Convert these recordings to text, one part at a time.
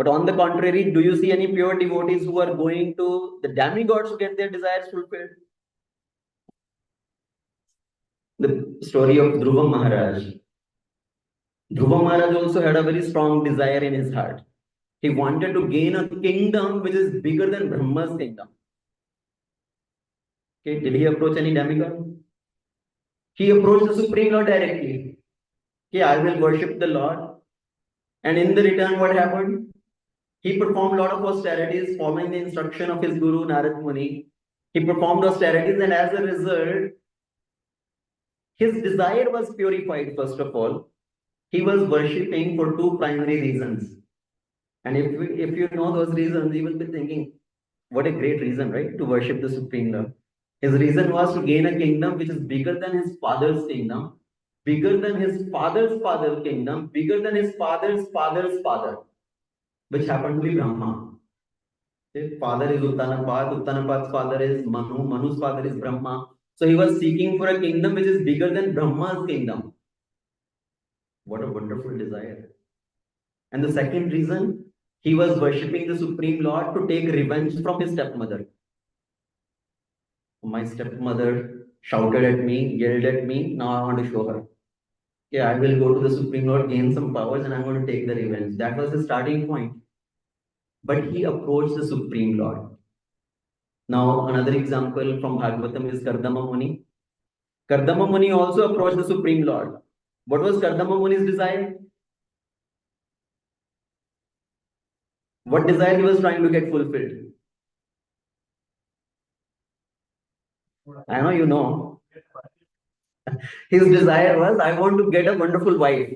But on the contrary, do you see any pure devotees who are going to the demigods to get their desires fulfilled? The story of Dhruva Maharaj. Dhruva Maharaj also had a very strong desire in his heart. He wanted to gain a kingdom which is bigger than Brahma's kingdom. Okay, did he approach any demigod? He approached the Supreme Lord directly. Okay, I will worship the Lord. And in the return, what happened? He performed a lot of austerities following the instruction of his guru Narad Muni. He performed austerities, and as a result, his desire was purified, first of all. He was worshipping for two primary reasons. And if you know those reasons, you will be thinking, what a great reason, right? To worship the Supreme Lord. His reason was to gain a kingdom which is bigger than his father's kingdom, bigger than his father's father's kingdom, bigger than his father's father's father, which happened to be Brahma. His father is Uttanapat, Uttanapat's father is Manu, Manu's father is Brahma. So he was seeking for a kingdom which is bigger than Brahma's kingdom. What a wonderful desire. And the second reason, he was worshipping the Supreme Lord to take revenge from his stepmother. My stepmother shouted at me, yelled at me, now I want to show her. Yeah, I will go to the Supreme Lord, gain some powers, and I'm going to take the revenge. That was the starting point. But he approached the Supreme Lord. Now, another example from Bhagavatam is Kardama Muni. Kardama Muni also approached the Supreme Lord. What was Kardama Muni's desire? What desire he was trying to get fulfilled? I know you know. His desire was, I want to get a wonderful wife.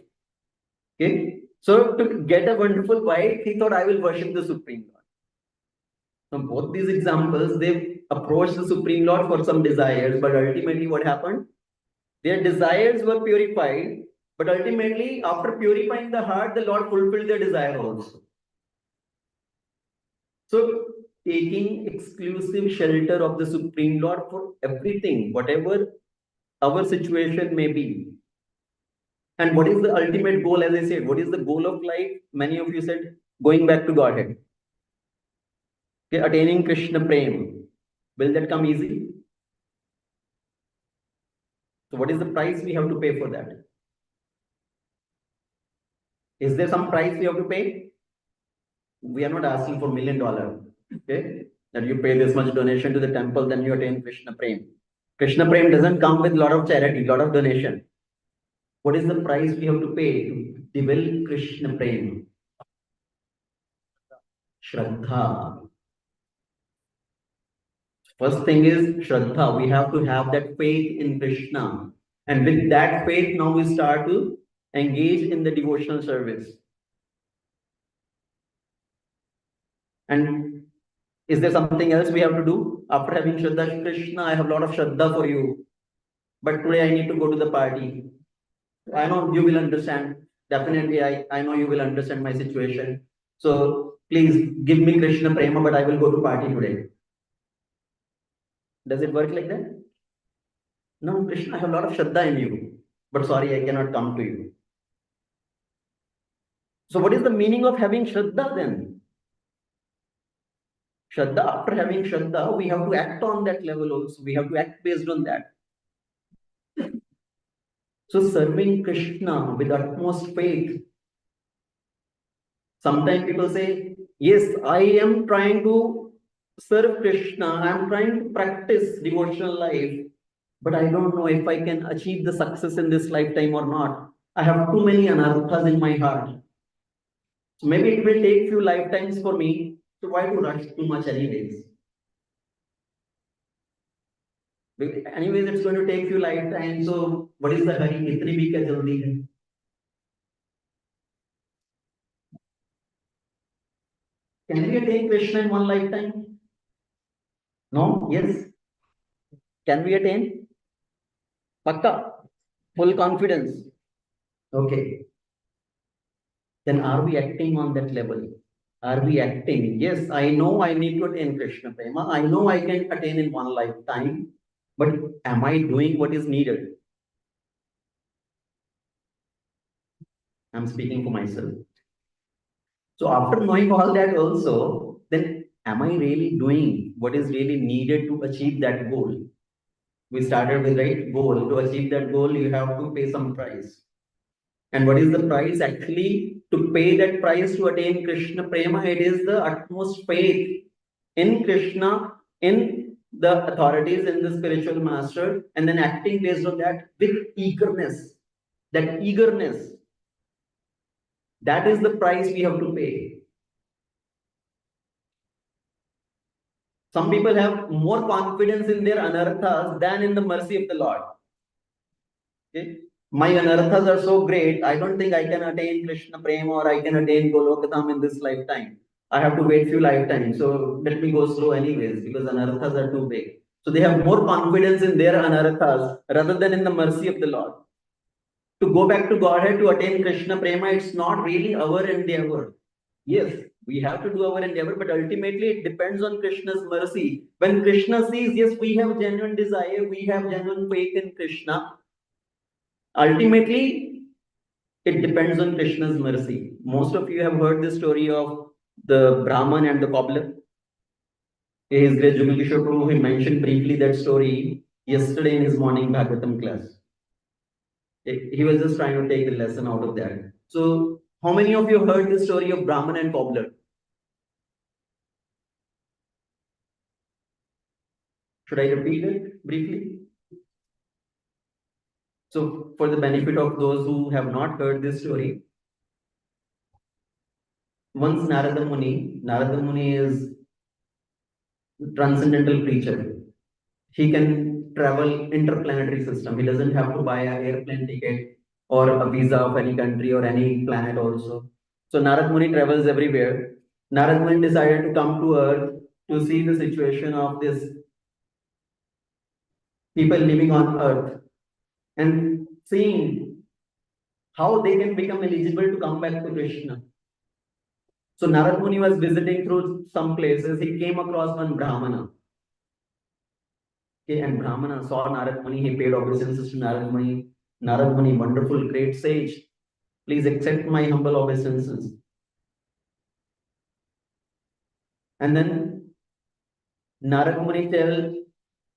Okay? So to get a wonderful wife, he thought, I will worship the Supreme Lord. Now, both these examples, they approached the Supreme Lord for some desires, but ultimately what happened? Their desires were purified, but ultimately, after purifying the heart, the Lord fulfilled their desire also. So, taking exclusive shelter of the Supreme Lord for everything, whatever our situation may be. And what is the ultimate goal? As I said, what is the goal of life? Many of you said, going back to Godhead. Okay, attaining Krishna Prem. Will that come easy? So what is the price we have to pay for that? Is there some price we have to pay? We are not asking for $1 million. Okay? That you pay this much donation to the temple, then you attain Krishna Prem. Krishna Prem doesn't come with a lot of charity, lot of donation. What is the price we have to pay to develop Krishna Prem? Shraddha. First thing is Shraddha. We have to have that faith in Krishna. And with that faith, now we start to engage in the devotional service. And is there something else we have to do? After having Shraddha, Krishna, I have a lot of Shraddha for you. But today I need to go to the party. I know you will understand. Definitely, I know you will understand my situation. So please give me Krishna Prema, but I will go to party today. Does it work like that? No, Krishna, I have a lot of Shraddha in you. But sorry, I cannot come to you. So what is the meaning of having Shraddha then? Shraddha, after having Shraddha, we have to act on that level also. We have to act based on that. So serving Krishna with utmost faith. Sometimes people say, yes, I am trying to serve Krishna. I am trying to practice devotional life. But I don't know if I can achieve the success in this lifetime or not. I have too many anarthas in my heart. So maybe it will take few lifetimes for me. So why to rush too much anyways? Anyways, it's going to take few lifetimes. So what is the hurry? Itni bhi kya jaldi hai? Can we attain Krishna in one lifetime? No? Yes? Can we attain? Pakka? Full confidence? Okay. Then are we acting on that level? Are we acting? Yes, I know I need to attain Krishna Prema. I know I can attain in one lifetime. But am I doing what is needed? I'm speaking for myself. So after knowing all that also, then am I really doing what is really needed to achieve that goal? We started with right goal. To achieve that goal, you have to pay some price. And what is the price? Actually, to pay that price to attain Krishna Prema, it is the utmost faith in Krishna, in the authorities, in the spiritual master, and then acting based on that with eagerness. That eagerness, that is the price we have to pay. Some people have more confidence in their anarthas than in the mercy of the Lord. Okay? My anarthas are so great, I don't think I can attain Krishna Prema or I can attain Golokadam in this lifetime. I have to wait few lifetimes. So let me go slow anyways because anarthas are too big. So they have more confidence in their anarthas rather than in the mercy of the Lord. To go back to Godhead to attain Krishna Prema, it's not really our endeavor. Yes, we have to do our endeavor, but ultimately it depends on Krishna's mercy. When Krishna sees, yes, we have genuine desire, we have genuine faith in Krishna, ultimately it depends on Krishna's mercy. Most of you have heard the story of the Brahman and the cobbler. His great Jugal Kishore Prabhu, he mentioned briefly that story yesterday in his morning Bhagavatam class. He was just trying to take the lesson out of that. So, how many of you heard the story of Brahman and cobbler? Should I repeat it briefly? So, for the benefit of those who have not heard this story, once Narada Muni is transcendental creature. He can travel interplanetary system. He doesn't have to buy an airplane ticket or a visa of any country or any planet also. So Narad Muni travels everywhere. Narad Muni decided to come to Earth to see the situation of this people living on Earth and seeing how they can become eligible to come back to Krishna. So Narad Muni was visiting through some places. He came across one Brahmana. Okay, and Brahmana saw Narad Muni. He paid obeisances to Narad Muni. Narad Muni, wonderful, great sage. Please accept my humble obeisances. And then Narad Muni tell,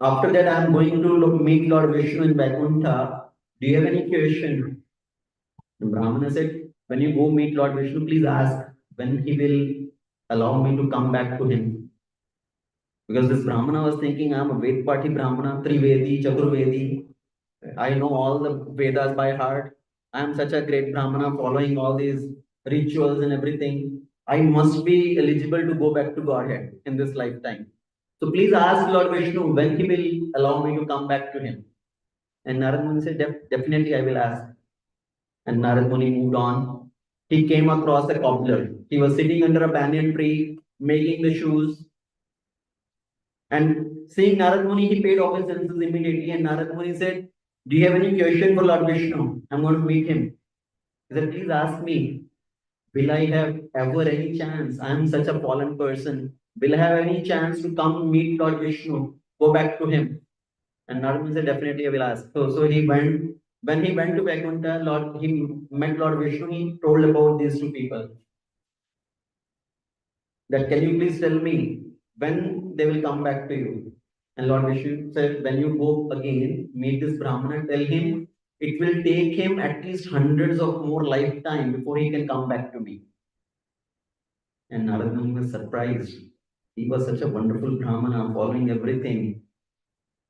after that I am going to meet Lord Vishnu in Vaikuntha. Do you have any question? The Brahmana said, when you go meet Lord Vishnu, please ask when he will allow me to come back to him. Because this Brahmana was thinking, I am a Vedpati Brahmana, Trivedi, Chaturvedi. I know all the Vedas by heart. I am such a great Brahmana following all these rituals and everything. I must be eligible to go back to Godhead in this lifetime. So please ask Lord Vishnu when he will allow me to come back to him. And Narad Muni said, definitely I will ask. And Narad Muni moved on. He came across a cobbler. He was sitting under a banyan tree making the shoes. And seeing Narad Muni, he paid obeisances immediately. And Narad Muni said, do you have any question for Lord Vishnu? I'm going to meet him. He said, please ask me. Will I have ever any chance? I am such a fallen person. Will I have any chance to come meet Lord Vishnu? Go back to him. And Narad Muni said, definitely I will ask. So he went. When he went to Vaikuntha, he met Lord Vishnu. He told about these two people. That can you please tell me when they will come back to you? And Lord Vishnu said, when you go again, meet this Brahmana, tell him it will take him at least hundreds of more lifetime before he can come back to me. And Narad Muni was surprised. He was such a wonderful Brahmana, following everything,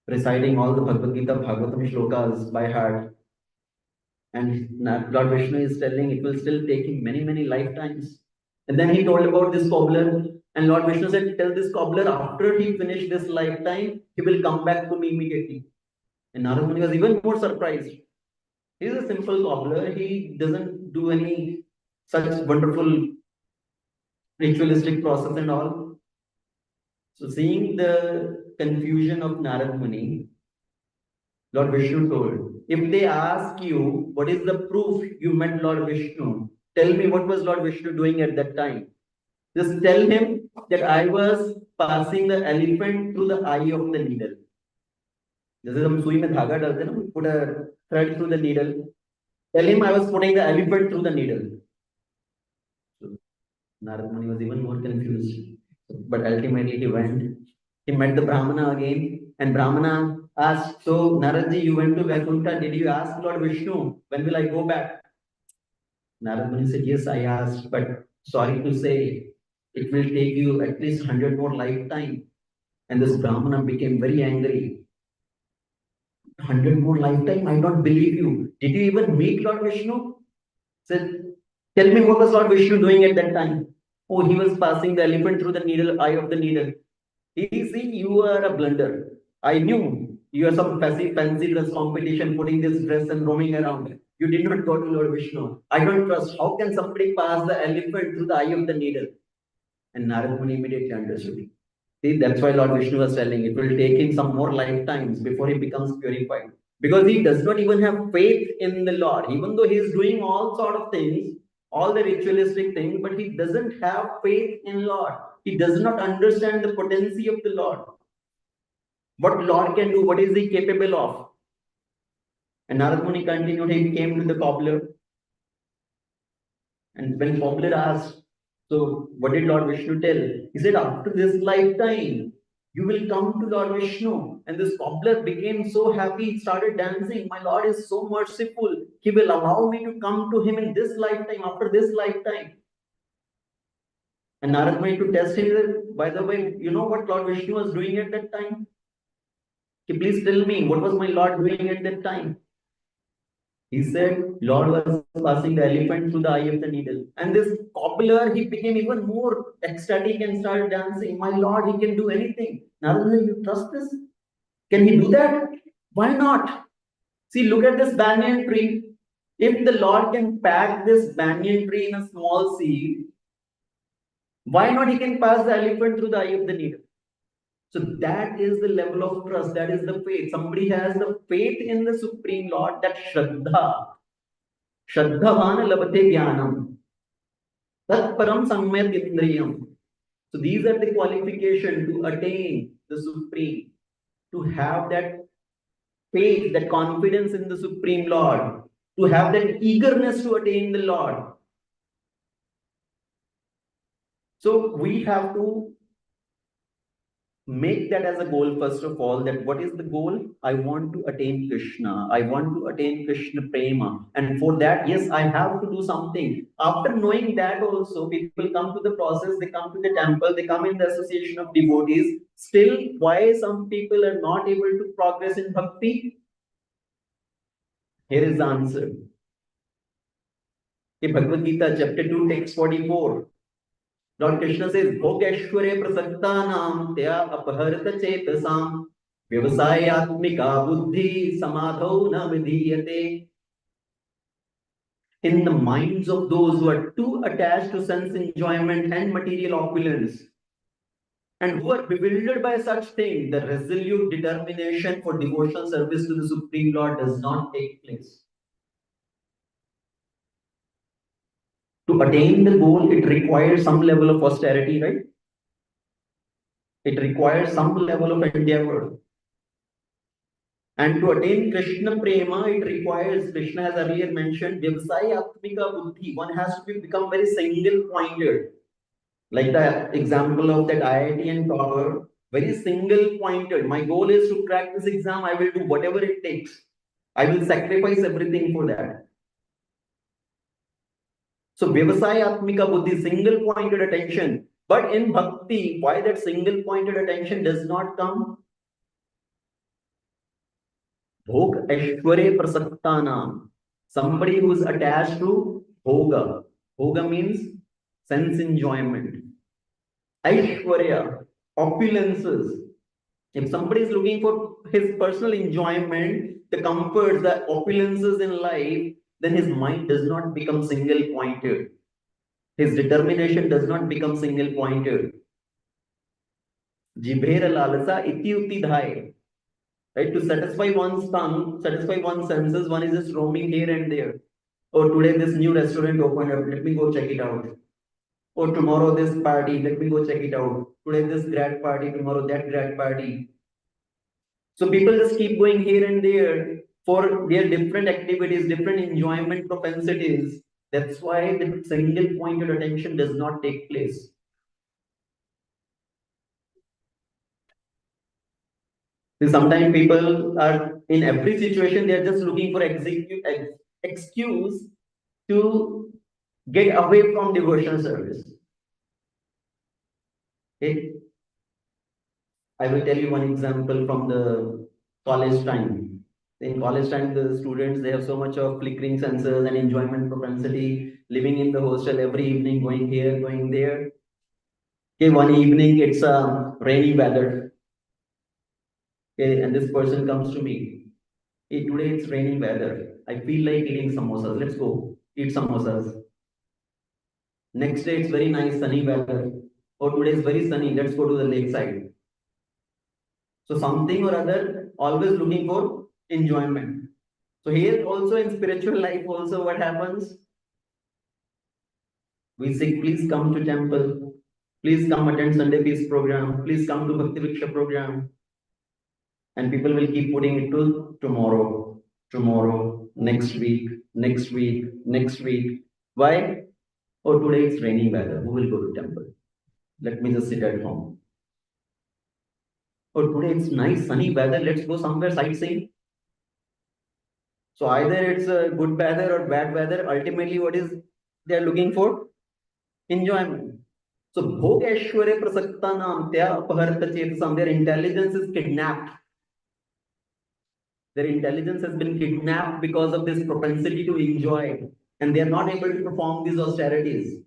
reciting all the Bhagavad Gita, Bhagavatam shlokas by heart. And Lord Vishnu is telling it will still take him many, many lifetimes. And then he told about this cobbler. And Lord Vishnu said, tell this cobbler after he finished this lifetime, he will come back to me immediately. And Narad Muni was even more surprised. He is a simple cobbler. He doesn't do any such wonderful ritualistic process and all. So seeing the confusion of Narad Muni, Lord Vishnu told, if they ask you, what is the proof you met Lord Vishnu? Tell me what was Lord Vishnu doing at that time. Just tell him that I was passing the elephant through the eye of the needle. जैसे हम सुई में धागा डालते हैं ना, put a thread through the needle. Tell him I was putting the elephant through the needle. Narad Muni was even more confused. But ultimately he went. He met the Brahmana again, and Brahmana asked, "So, Naradji, you went to Vaikuntha. Did you ask Lord Vishnu, when will I go back?" Narad Muni said, "Yes, I asked, but sorry to say, it will take you at least 100 more lifetime." And this Brahmana became very angry. 100 more lifetime? I don't believe you. Did you even meet Lord Vishnu? Said, "Tell me, what was Lord Vishnu doing at that time?" "Oh, he was passing the elephant through the needle, eye of the needle." "See, you are a blunder. I knew you are some fancy dress competition, putting this dress and roaming around. You did not go to Lord Vishnu. I don't trust. How can somebody pass the elephant through the eye of the needle?" And Narad Muni immediately understood. See, that's why Lord Vishnu was telling it will take him some more lifetimes before he becomes purified. Because he does not even have faith in the Lord, even though he is doing all sort of things, all the ritualistic things, but he doesn't have faith in Lord. He does not understand the potency of the Lord. What Lord can do, what is he capable of? And Narad Muni continued, he came to the cobbler. And when cobbler asked, "So what did Lord Vishnu tell?" He said, "After this lifetime, you will come to Lord Vishnu." And this cobbler became so happy, he started dancing. "My Lord is so merciful. He will allow me to come to him in this lifetime, after this lifetime." And Narad Muni to test him, said, "By the way, you know what Lord Vishnu was doing at that time? Please tell me, what was my Lord doing at that time?" He said, "Lord was passing the elephant through the eye of the needle." And this cobbler, he became even more ecstatic and started dancing. "My Lord, he can do anything." Narada, you trust this? Can he do that? Why not? See, look at this banyan tree. If the Lord can pack this banyan tree in a small seed, why not he can pass the elephant through the eye of the needle? So that is the level of trust. That is the faith. Somebody has the faith in the Supreme Lord, that Shraddha. Shraddhavan labate jnanam. Tat param samyat indriyam. So these are the qualifications to attain the Supreme, to have that faith, that confidence in the Supreme Lord, to have that eagerness to attain the Lord. So we have to make that as a goal. First of all, that what is the goal? I want to attain Krishna. I want to attain Krishna prema, and for that, yes, I have to do something. After knowing that, also people come to the process, they come to the temple, they come in the association of devotees. Still, why some people are not able to progress in bhakti? Here is the answer. In Bhagavad Gita chapter 2 text 44, Lord Krishna says, "Bhogeshware prasaktanam tya aparita chetasam vyavasayatmika buddhi samadho na vidhiyate." In the minds of those who are too attached to sense enjoyment and material opulence, and who are bewildered by such things, the resolute determination for devotional service to the Supreme Lord does not take place. To attain the goal, it requires some level of austerity, right? It requires some level of endeavor. And to attain Krishna Prema, it requires, Krishna has earlier mentioned, Vyavasaya Atmika Buddhi. One has to become very single pointed. Like the example of that IIT topper, very single pointed. My goal is to crack this exam. I will do whatever it takes. I will sacrifice everything for that. So Vyavasaya Atmika Buddhi, single pointed attention. But in Bhakti, why that single pointed attention does not come? Bhog Aishwarya Prasaktanam. Somebody who is attached to Bhoga. Bhoga means sense enjoyment. Aishwarya, opulences. If somebody is looking for his personal enjoyment, the comforts, the opulences in life, then his mind does not become single pointed. His determination does not become single pointed. Jibhera lalasa iti uti dhai. Right? To satisfy one's tongue, satisfy one's senses, one is just roaming here and there. Oh, today this new restaurant opened up, let me go check it out. Oh, tomorrow this party, let me go check it out. Today this grad party, tomorrow that grad party. So people just keep going here and there for their different activities, different enjoyment propensities. That's why the single pointed attention does not take place. Sometimes people are in every situation, they're just looking for excuse to get away from devotional service. Okay? I will tell you one example from the college time. In college time, the students, they have so much of flickering senses and enjoyment propensity, living in the hostel every evening, going here, going there. Okay, one evening it's rainy weather. Okay, and this person comes to me. Hey, today it's raining weather. I feel like eating samosas. Let's go eat samosas. Next day it's very nice sunny weather. Or today is very sunny. Let's go to the lakeside. So something or other, always looking for enjoyment. So here also in spiritual life also what happens? We say, please come to temple. Please come attend Sunday Feast program. Please come to Bhakti Viksha program. And people will keep putting it to tomorrow, tomorrow, next week, next week, next week. Why? Oh, today it's raining weather. Who will go to temple? Let me just sit at home. Oh, today it's nice sunny weather. Let's go somewhere sightseeing. So either it's a good weather or bad weather. Ultimately, what is they are looking for? Enjoyment. So Bhogeshware Prasaktanam Tya Aparta Chetasam, their intelligence is kidnapped. Their intelligence has been kidnapped because of this propensity to enjoy, and they are not able to perform these austerities.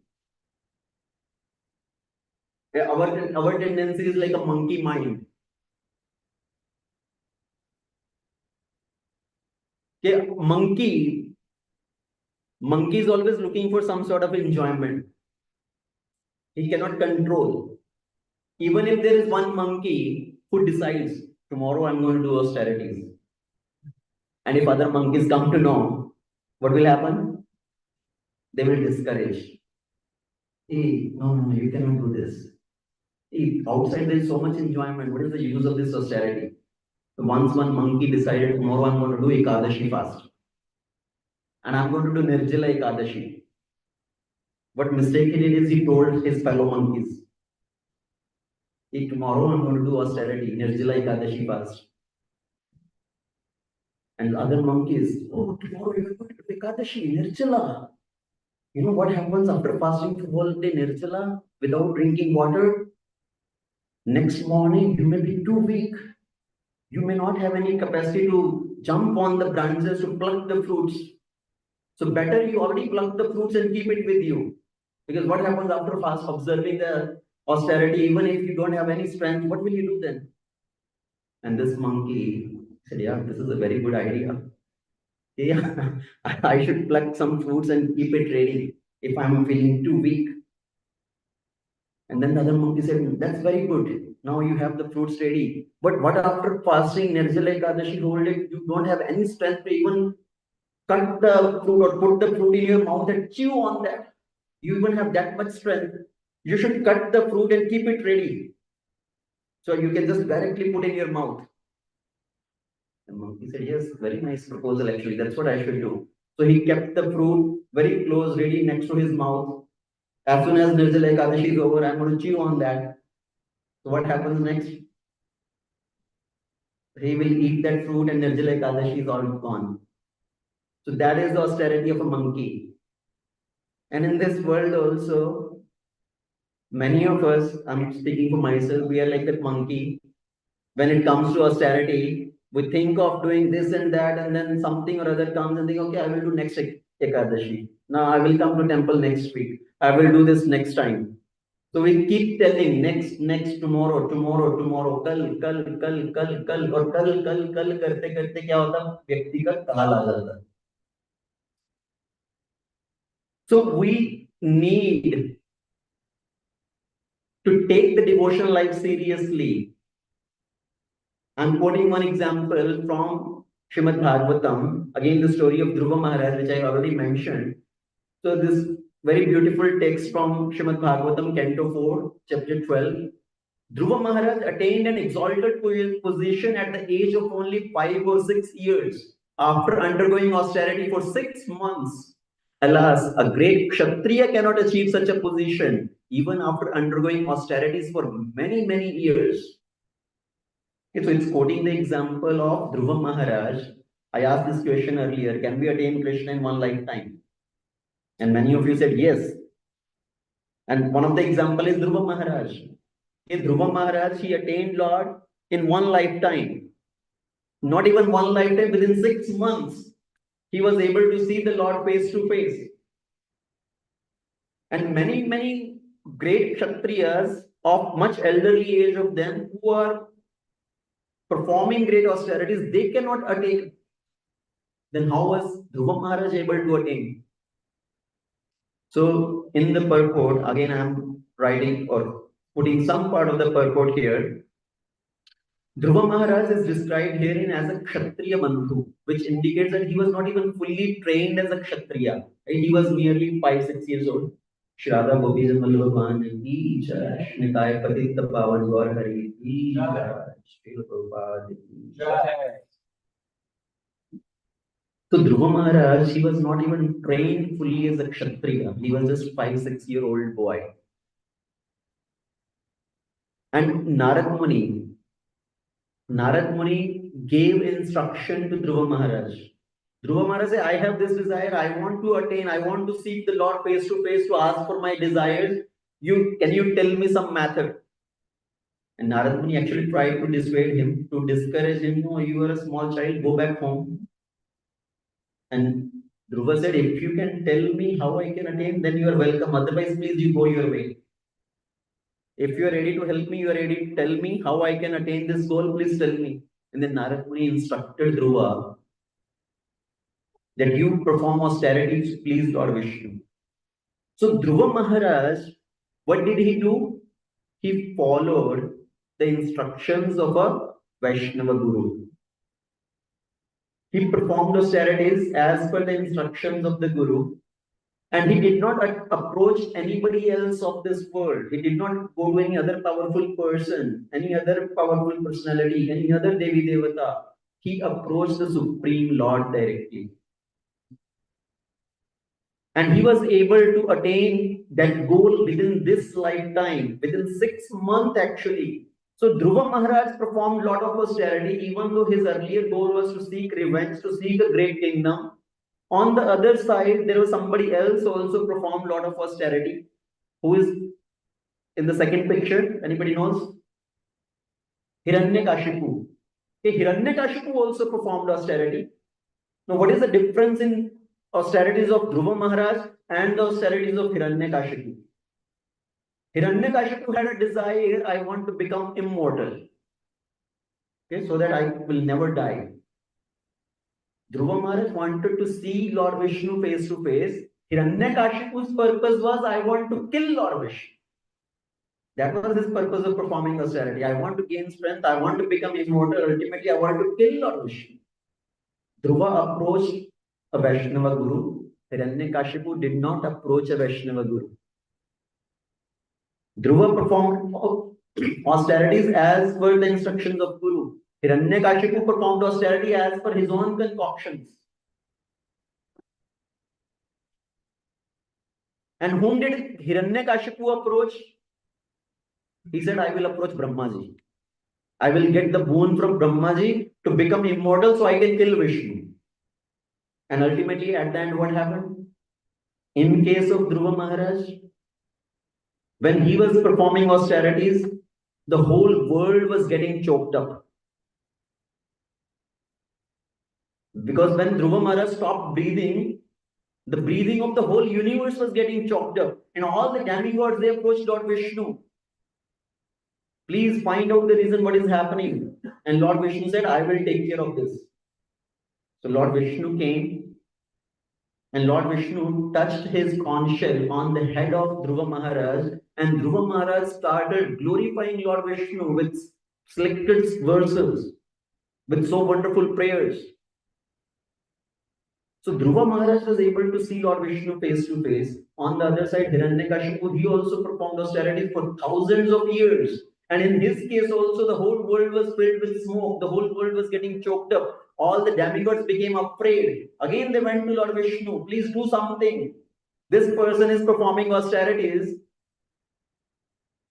Our tendency is like a monkey mind. Okay, monkey is always looking for some sort of enjoyment. He cannot control. Even if there is one monkey who decides, tomorrow I'm going to do austerities. And if other monkeys come to know, what will happen? They will discourage. Hey, no, you cannot do this. Hey, outside there is so much enjoyment. What is the use of this austerity? Once one monkey decided, tomorrow I'm going to do Ekadashi fast. And I'm going to do Nirjala Ekadashi. What mistake he did is he told his fellow monkeys, hey, tomorrow I'm going to do austerity, Nirjala Ekadashi fast. And other monkeys, oh, tomorrow you're going to do Ekadashi, Nirjala. You know what happens after fasting for whole day Nirjala without drinking water? Next morning, you may be too weak. You may not have any capacity to jump on the branches to pluck the fruits. So better you already pluck the fruits and keep it with you. Because what happens after fast observing the austerity, even if you don't have any strength, what will you do then? And this monkey said, yeah, this is a very good idea. Yeah, I should pluck some fruits and keep it ready if I'm feeling too weak. And then the other monkey said, that's very good. Now you have the fruits ready. But what after fasting Nirjala Ekadashi whole day, you don't have any strength to even cut the fruit or put the fruit in your mouth and chew on that. You even have that much strength. You should cut the fruit and keep it ready. So you can just directly put in your mouth. The monkey said, yes, very nice proposal actually. That's what I should do. So he kept the fruit very close, ready next to his mouth. As soon as Nirjala Ekadashi is over, I'm going to chew on that. So what happens next? He will eat that fruit and Nirjala Ekadashi is all gone. So that is the austerity of a monkey. And in this world also, many of us, I'm speaking for myself, we are like that monkey. When it comes to austerity, we think of doing this and that, and then something or other comes and think, okay, I will do next Ekadashi. Now I will come to temple next week. I will do this next time. So we keep telling next, tomorrow, kal, और कल करते करते क्या होता व्यक्ति का काल आ जाता. So we need to take the devotional life seriously. I'm quoting one example from Srimad Bhagavatam, again the story of Dhruva Maharaj, which I already mentioned. So this very beautiful text from Srimad Bhagavatam, Canto 4, Chapter 12. Dhruva Maharaj attained an exalted position at the age of only 5 or 6 years after undergoing austerity for 6 months. Alas, a great Kshatriya cannot achieve such a position even after undergoing austerities for many, many years. Okay, so it's quoting the example of Dhruva Maharaj. I asked this question earlier, can we attain Krishna in one lifetime? And many of you said yes. And one of the example is Dhruva Maharaj. In Dhruva Maharaj, he attained Lord in one lifetime. Not even one lifetime, within 6 months, he was able to see the Lord face to face. And many, many great Kshatriyas of much elderly age of them who are performing great austerities, they cannot attain. Then how was Dhruva Maharaj able to attain? So in the purport, again I am writing or putting some part of the purport here. Dhruva Maharaj is described herein as a Kshatriya Bandhu, which indicates that he was not even fully trained as a Kshatriya. He was merely 5-6 years old. Shraddha Gopis and Malvaban and Nitaya Patita Pavan Gaur Hari So Dhruva Maharaj, he was not even trained fully as a Kshatriya. He was just 5-6-year-old boy. And Narad Muni gave instruction to Dhruva Maharaj. Dhruva Maharaj said, I have this desire, I want to attain, I want to seek the Lord face to face to ask for my desires. Can you tell me some method? And Narad Muni actually tried to dissuade him, to discourage him. No, you are a small child, go back home. And Dhruva said, if you can tell me how I can attain, then you are welcome. Otherwise, please you go your way. If you are ready to help me, you are ready to tell me how I can attain this goal, please tell me. And then Narad Muni instructed Dhruva that you perform austerities, please Lord Vishnu. So Dhruva Maharaj, what did he do? He followed the instructions of a Vaishnava Guru. He performed austerities as per the instructions of the Guru, and he did not approach anybody else of this world. He did not go to any other powerful person, any other powerful personality, any other Devi Devata. He approached the Supreme Lord directly. And he was able to attain that goal within this lifetime, within 6 months actually. So Dhruva Maharaj performed a lot of austerity, even though his earlier goal was to seek revenge, to seek a great kingdom. On the other side, there was somebody else also performed a lot of austerity. Who is in the second picture? Anybody knows? Hiranyakashipu. Okay, Hiranyakashipu also performed austerity. Now, what is the difference in austerities of Dhruva Maharaj and the austerities of Hiranyakashipu? Hiranyakashipu had a desire, I want to become immortal. Okay, so that I will never die. Dhruva Maharaj wanted to see Lord Vishnu face to face. Hiranyakashipu's purpose was, I want to kill Lord Vishnu. That was his purpose of performing austerity. I want to gain strength. I want to become immortal. Ultimately, I want to kill Lord Vishnu. Dhruva approached a Vaishnava Guru. Hiranyakashipu did not approach a Vaishnava Guru. Dhruva performed austerities as per the instructions of Guru. Hiranyakashipu performed austerity as per his own concoctions. And whom did Hiranyakashipu approach? He said, I will approach Brahmaji. I will get the boon from Brahmaji to become immortal so I can kill Vishnu. And ultimately, at the end, what happened? In case of Dhruva Maharaj, when he was performing austerities, the whole world was getting choked up. Because when Dhruva Maharaj stopped breathing, the breathing of the whole universe was getting choked up. And all the demigods, they approached Lord Vishnu. Please find out the reason what is happening. And Lord Vishnu said, I will take care of this. So Lord Vishnu came, and Lord Vishnu touched his conch shell on the head of Dhruva Maharaj, and Dhruva Maharaj started glorifying Lord Vishnu with selected verses, with so wonderful prayers. So Dhruva Maharaj was able to see Lord Vishnu face to face. On the other side, Hiranyakashipu, he also performed austerities for thousands of years. And in his case also, the whole world was filled with smoke. The whole world was getting choked up. all the demigods became afraid. Again, they went to Lord Vishnu, please do something. This person is performing austerities.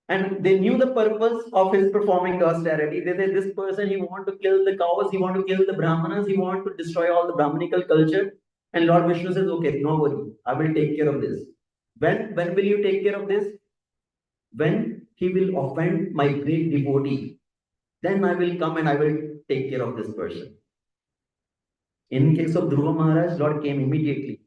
And they knew the purpose of his performing austerity. They said, this person, he want to kill the cows, he want to kill the Brahmanas, he want to destroy all the Brahmanical culture. And Lord Vishnu says, okay, no worry, I will take care of this. When will you take care of this? When he will offend my great devotee, then I will come and I will take care of this person. In case of Dhruva Maharaj, Lord came immediately.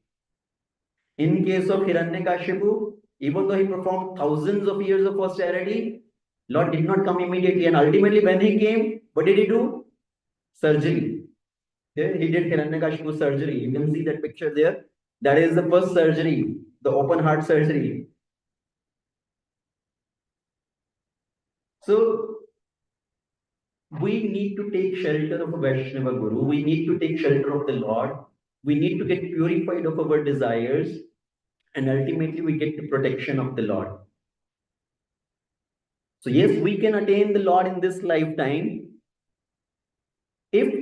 In case of Hiranyakashipu, even though he performed thousands of years of austerity, Lord did not come immediately. And ultimately, when he came, what did he do? Surgery. Yeah, he did Hiranyakashipu surgery. You can see that picture there. That is the first surgery, the open heart surgery. So, we need to take shelter of a Vaishnava Guru. We need to take shelter of the Lord. We need to get purified of our desires. And ultimately, we get the protection of the Lord. So, yes, we can attain the Lord in this lifetime if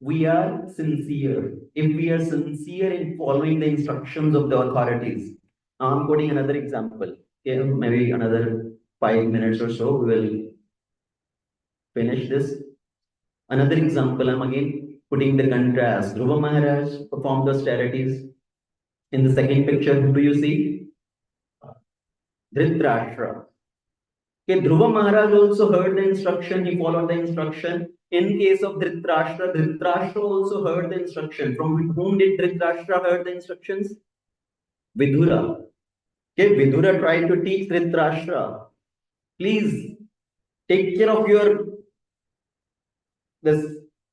we are sincere, if we are sincere in following the instructions of the authorities. I'm quoting another example. Okay, maybe another 5 minutes or so, we will finish this. Another example, I'm again putting the contrast. Dhruva Maharaj performed austerities. In the second picture, who do you see? Dhritarashtra. Okay, Dhruva Maharaj also heard the instruction, he followed the instruction. In case of Dhritarashtra, Dhritarashtra also heard the instruction. From whom did Dhritarashtra heard the instructions? Vidura. Okay, Vidura tried to teach Dhritarashtra, please take care of your this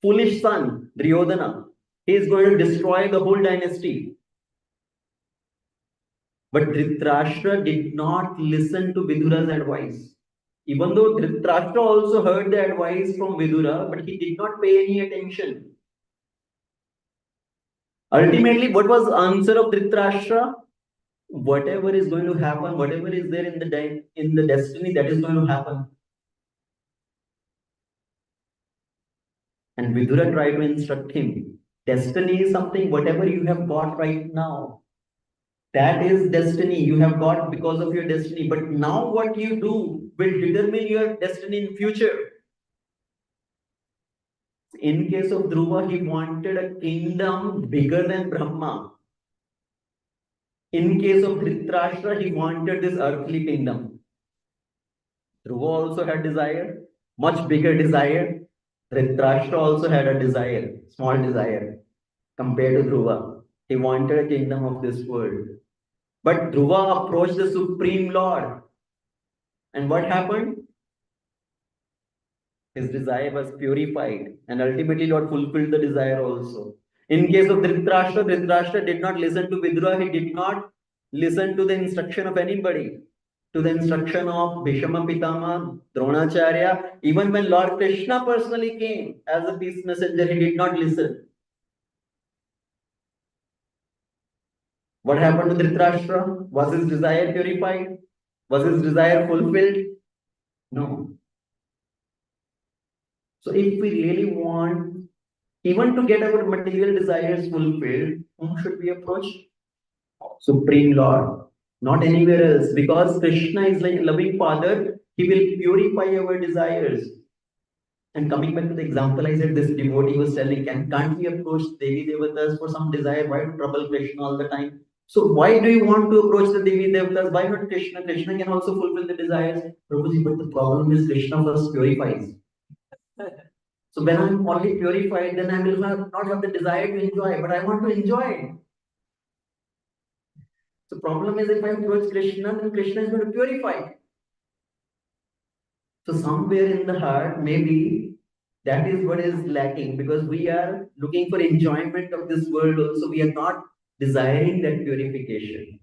foolish son, Duryodhana. He is going to destroy the whole dynasty. But Dhritarashtra did not listen to Vidura's advice. Even though Dhritarashtra also heard the advice from Vidura, but he did not pay any attention. Ultimately, what was the answer of Dhritarashtra? Whatever is going to happen, whatever is there in the destiny, that is going to happen. And Vidura tried to instruct him. Destiny is something, whatever you have got right now, that is destiny. You have got because of your destiny. But now what you do will determine your destiny in future. In case of Dhruva, he wanted a kingdom bigger than Brahma. In case of Dhritarashtra, he wanted this earthly kingdom. Dhruva also had desire, much bigger desire. Dhritarashtra also had a desire, small desire, compared to Dhruva. He wanted a kingdom of this world. But Dhruva approached the Supreme Lord. And what happened? His desire was purified. And ultimately, Lord fulfilled the desire also. In case of Dhritarashtra, Dhritarashtra did not listen to Vidura. He did not listen to the instruction of anybody. To the instruction of Bhishma Pitama, Dronacharya. Even when Lord Krishna personally came as a peace messenger, he did not listen. What happened to Dhritarashtra? Was his desire purified? Was his desire fulfilled? No. So if we really want, even to get our material desires fulfilled, whom should we approach? Supreme Lord, not anywhere else. Because Krishna is like a loving father, he will purify our desires. And coming back to the example, I said this devotee was telling, can't we approach Devi Devatas for some desire? Why trouble Krishna all the time? So why do you want to approach the Devi Devatas? Why not Krishna? Krishna can also fulfill the desires. Prabhuji, but the problem is Krishna first purifies. So when I'm already purified, then I will not have the desire to enjoy, but I want to enjoy. So problem is if I approach Krishna, then Krishna is going to purify. So somewhere in the heart, maybe that is what is lacking, because we are looking for enjoyment of this world also. We are not desiring that purification.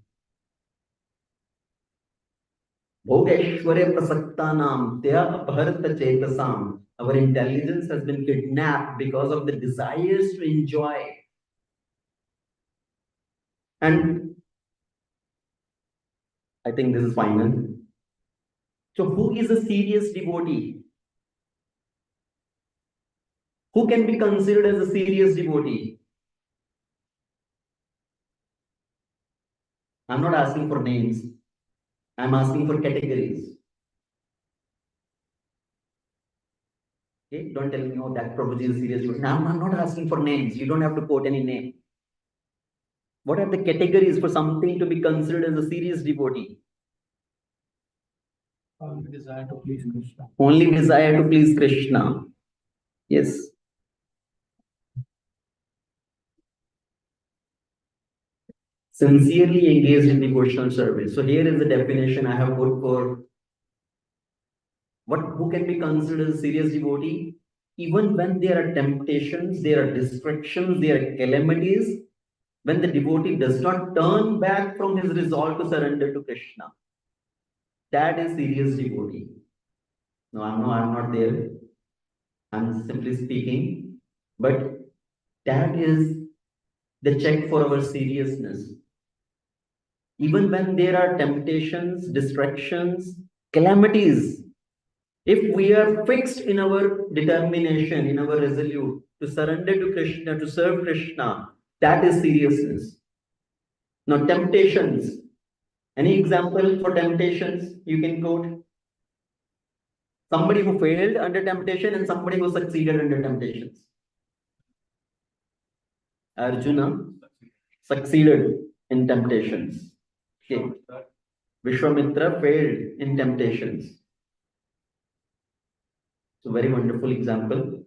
Bhogeshwarya prasaktanam tya apharta chetasam. Our intelligence has been kidnapped because of the desires to enjoy. And I think this is final. So who is a serious devotee? Who can be considered as a serious devotee? I'm not asking for names. I'm asking for categories. Okay? Don't tell me, oh, that Prabhuji is a serious devotee. Now, I'm not asking for names. You don't have to quote any name. What are the categories for something to be considered as a serious devotee? Only desire to please Krishna. Only desire to please Krishna. Yes. Sincerely engaged in devotional service. So here is the definition I have put for who can be considered as a serious devotee. Even when there are temptations, there are distractions, there are calamities, when the devotee does not turn back from his resolve to surrender to Krishna, that is serious devotee. No, I'm not there. I'm simply speaking, but that is the check for our seriousness. Even when there are temptations, distractions, calamities, if we are fixed in our determination, in our resolute to surrender to Krishna, to serve Krishna, that is seriousness. Now, temptations. Any example for temptations you can quote? Somebody who failed under temptation and somebody who succeeded under temptations. Arjuna succeeded in temptations. Okay. Vishwamitra failed in temptations. So very wonderful example.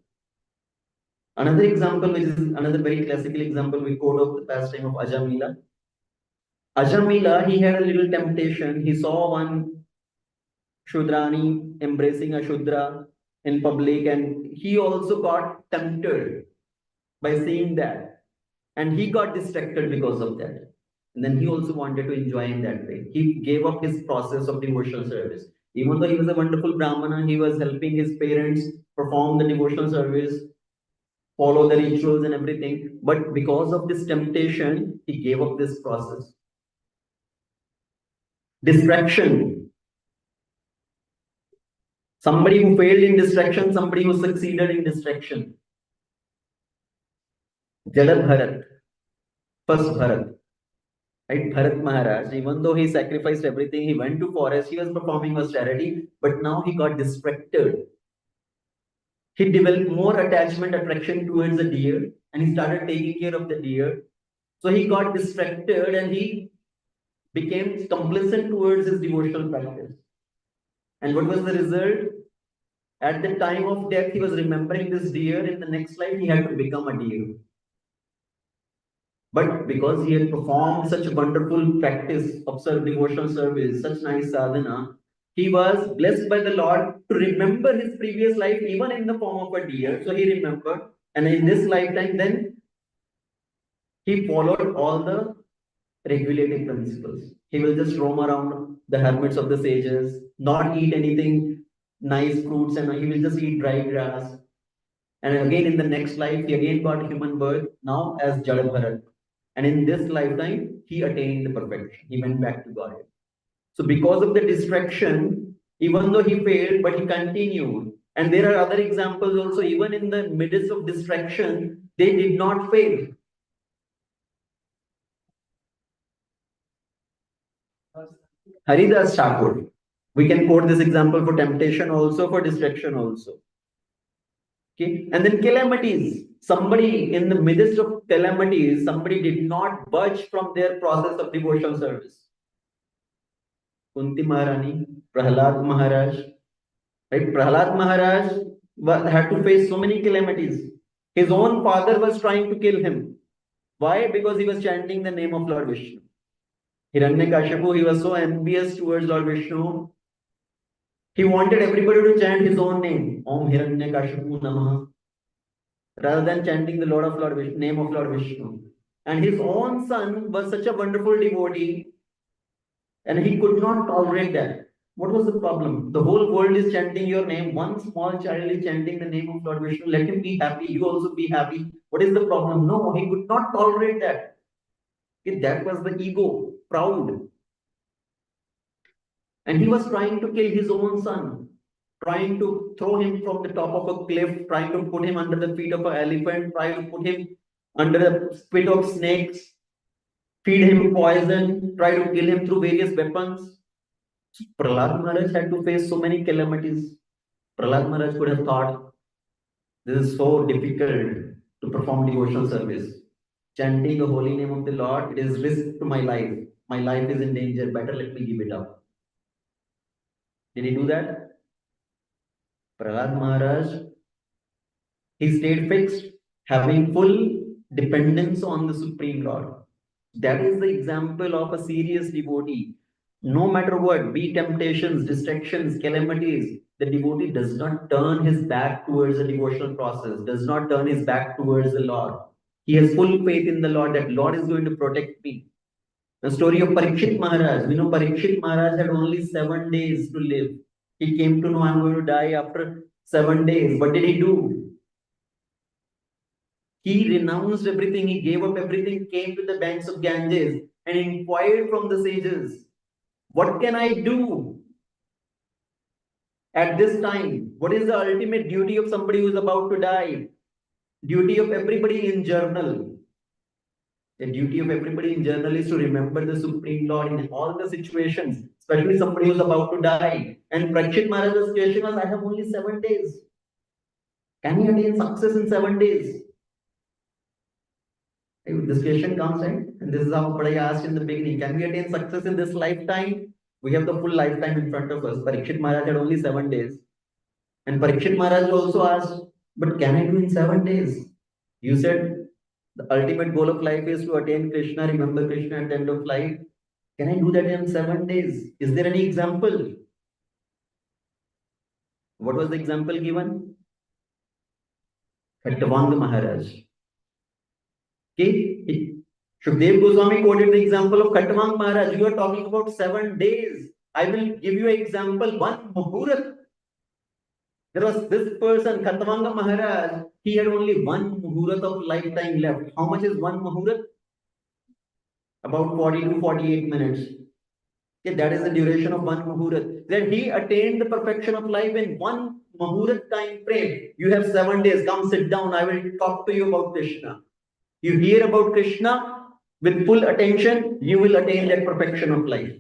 Another example, which is another very classical example, we quote of the pastime of Ajamila. Ajamila, he had a little temptation. He saw one Shudrani embracing a Shudra in public, and he also got tempted by seeing that. And he got distracted because of that. And then he also wanted to enjoy in that way. He gave up his process of devotional service. Even though he was a wonderful Brahmana, he was helping his parents perform the devotional service, follow the rituals and everything. But because of this temptation, he gave up this process. Distraction. Somebody who failed in distraction, somebody who succeeded in distraction. Jada Bharat, first Bharat. Right, Bharat Maharaj, even though he sacrificed everything, he went to forest, he was performing austerity, but now he got distracted. He developed more attachment, attraction towards the deer, and he started taking care of the deer. So he got distracted and he became complacent towards his devotional practice. And what was the result? At the time of death, he was remembering this deer. In the next life, he had to become a deer. But because he had performed such a wonderful practice of devotional service, such nice sadhana, he was blessed by the Lord to remember his previous life, even in the form of a deer. So he remembered. And in this lifetime, then he followed all the regulating principles. He will just roam around the hermits of the sages, not eat anything nice fruits, and he will just eat dry grass. And again, in the next life, he again got human birth, now as Jadabharat. And in this lifetime, he attained the perfection. He went back to Godhead. So because of the distraction, even though he failed, but he continued. And there are other examples also, even in the midst of distraction, they did not fail. Haridas Thakur. We can quote this example for temptation also, for distraction also. Okay, and then calamities. Somebody in the midst of calamities, somebody did not budge from their process of devotional service. Kunti Maharani, Prahlad Maharaj, right? Prahlad Maharaj had to face so many calamities. His own father was trying to kill him. Why? Because he was chanting the name of Lord Vishnu. Hiranyakashipu, he was so envious towards Lord Vishnu. He wanted everybody to chant his own name, Om Hiranyakashipu Namaha, rather than chanting the name of Lord Vishnu. And his own son was such a wonderful devotee, and he could not tolerate that. What was the problem? The whole world is chanting your name. One small child is chanting the name of Lord Vishnu. Let him be happy. You also be happy. What is the problem? No, he could not tolerate that. That was the ego, proud. And he was trying to kill his own son. trying to throw him from the top of a cliff, trying to put him under the feet of an elephant, trying to put him under the spit of snakes, feed him poison, try to kill him through various weapons. Prahlad Maharaj had to face so many calamities. Prahlad Maharaj could have thought, this is so difficult to perform devotional service. Chanting the holy name of the Lord, it is risk to my life. My life is in danger. Better let me give it up. Did he do that? Prahlad Maharaj, he stayed fixed, having full dependence on the Supreme Lord. That is the example of a serious devotee. No matter what, be temptations, distractions, calamities, the devotee does not turn his back towards the devotional process, does not turn his back towards the Lord. He has full faith in the Lord that Lord is going to protect me. The story of Parikshit Maharaj. We know Parikshit Maharaj had only 7 days to live. He came to know I'm going to die after 7 days. What did he do? He renounced everything, he gave up everything, came to the banks of Ganges and inquired from the sages, what can I do at this time? What is the ultimate duty of somebody who is about to die? Duty of everybody in journal. The duty of everybody in journal is to remember the Supreme Lord in all the situations, especially somebody who's about to die. And Parikshit Maharaj's question was, I have only 7 days. Can we attain success in 7 days? This question comes in, and this is how what I asked in the beginning. Can we attain success in this lifetime? We have the full lifetime in front of us. Parikshit Maharaj had only 7 days. And Parikshit Maharaj also asked, but can I do in 7 days? You said the ultimate goal of life is to attain Krishna, remember Krishna at the end of life. Can I do that in 7 days? Is there any example? What was the example given? Khattavanga Maharaj. Okay? Shukdev Goswami quoted the example of Khattavanga Maharaj. You are talking about 7 days. I will give you an example. One Muhurat. There was this person, Khattavanga Maharaj. He had only one Muhurat of lifetime left. How much is one Muhurat? About 40 to 48 minutes. Okay, that is the duration of one Muhurat. Then he attained the perfection of life in one Muhurat time frame. You have 7 days. Come sit down. I will talk to you about Krishna. You hear about Krishna with full attention, you will attain that perfection of life.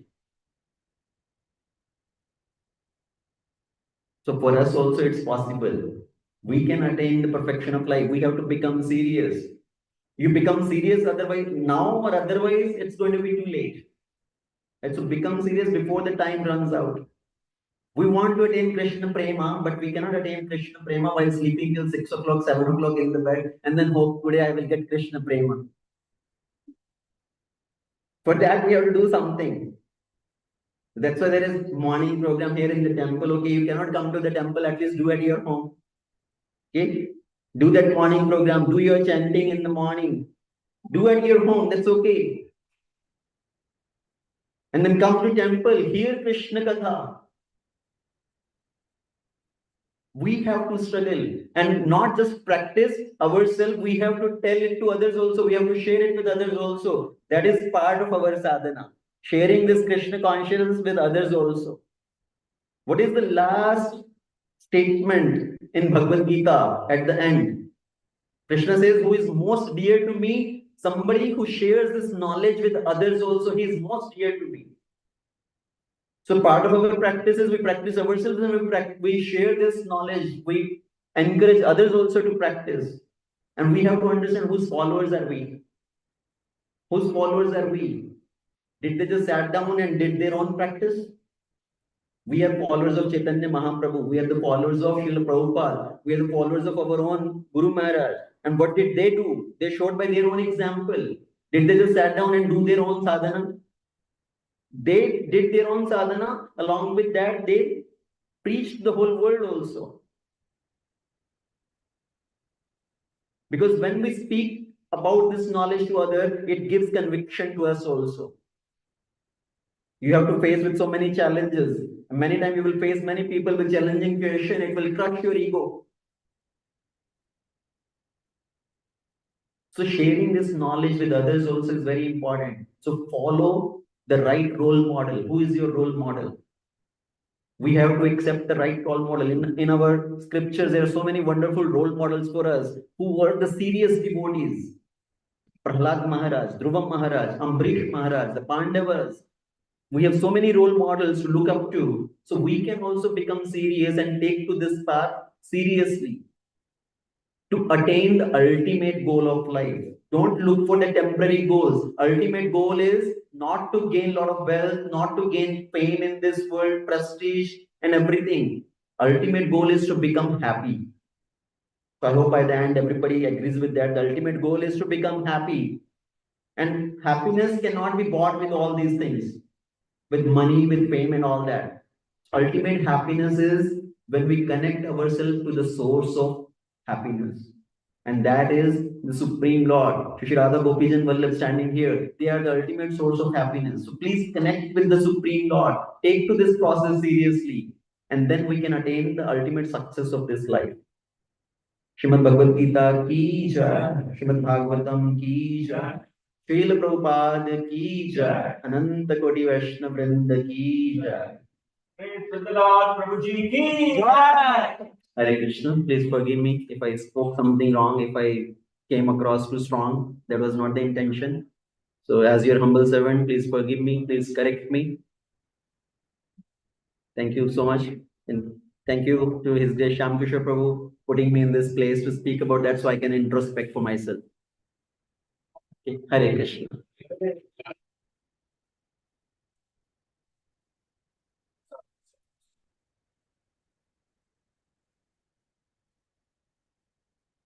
So for us also it's possible. We can attain the perfection of life. We have to become serious. You become serious otherwise now or otherwise it's going to be too late. And so become serious before the time runs out. We want to attain Krishna Prema, but we cannot attain Krishna Prema while sleeping till 6 o'clock, 7 o'clock in the bed, and then hope today I will get Krishna Prema. For that, we have to do something. That's why there is morning program here in the temple. Okay, you cannot come to the temple, at least do at your home. Okay, do that morning program, do your chanting in the morning, do at your home, that's okay. And then come to temple, hear Krishna Katha. We have to struggle and not just practice ourselves, we have to tell it to others also, we have to share it with others also. That is part of our sadhana. Sharing this Krishna consciousness with others also. What is the last statement in Bhagavad Gita at the end? Krishna says, who is most dear to me? Somebody who shares this knowledge with others also, he is most dear to me. So part of our practice is we practice ourselves and we share this knowledge. We encourage others also to practice. And we have to understand whose followers are we? Whose followers are we? Did they just sat down and did their own practice? We are followers of Chaitanya Mahaprabhu. We are the followers of Srila Prabhupada. We are the followers of our own Guru Maharaj. And what did they do? They showed by their own example. Did they just sat down and do their own sadhana? They did their own sadhana. Along with that, they preached the whole world also. Because when we speak about this knowledge to others, it gives conviction to us also. You have to face with so many challenges. Many times you will face many people with challenging question. It will crush your ego. So sharing this knowledge with others also is very important. So follow the right role model. Who is your role model? We have to accept the right role model. In our scriptures, there are so many wonderful role models for us who were the serious devotees. Prahlad Maharaj, Dhruvam Maharaj, Ambarish Maharaj, the Pandavas. We have so many role models to look up to. So we can also become serious and take to this path seriously to attain the ultimate goal of life. Don't look for the temporary goals. Ultimate goal is not to gain a lot of wealth, not to gain fame in this world, prestige, and everything. Ultimate goal is to become happy. So I hope by the end everybody agrees with that. The ultimate goal is to become happy. And happiness cannot be bought with all these things, with money, with fame, and all that. Ultimate happiness is when we connect ourselves to the source of happiness. And that is the Supreme Lord. Shri Radha Gopijan Vallabh standing here. They are the ultimate source of happiness. So please connect with the Supreme Lord. Take to this process seriously. And then we can attain the ultimate success of this life. Shrimad Bhagavad Gita की जय, श्रीमद् भागवतम की जय, श्रील प्रभुपाद की जय, अनंत कोटि वैष्णव वृंद की जय। प्रभु जी की जय। Hare Krishna, please forgive me if I spoke something wrong, if I came across too strong. That was not the intention. So as your humble servant, please forgive me, please correct me. Thank you so much. And thank you to His Grace Shyam Kishore Prabhu putting me in this place to speak about that so I can introspect for myself. Okay. Hare Krishna.